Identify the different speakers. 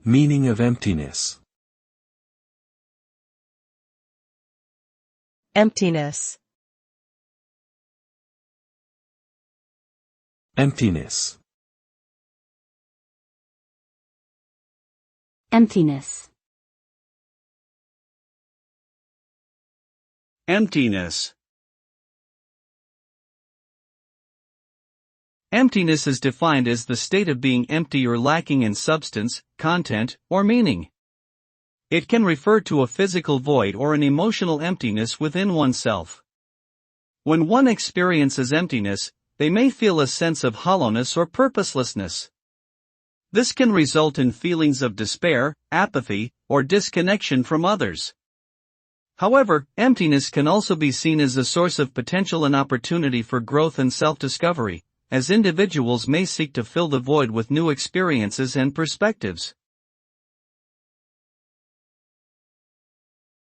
Speaker 1: Meaning of emptiness.
Speaker 2: Emptiness.
Speaker 1: Emptiness.
Speaker 3: Emptiness.
Speaker 4: Emptiness. Emptiness is defined as the state of being empty or lacking in substance, content, or meaning. It can refer to a physical void or an emotional emptiness within oneself. When one experiences emptiness, they may feel a sense of hollowness or purposelessness. This can result in feelings of despair, apathy, or disconnection from others. However, emptiness can also be seen as a source of potential and opportunity for growth and self-discovery, as individuals may seek to fill the void with new experiences and perspectives.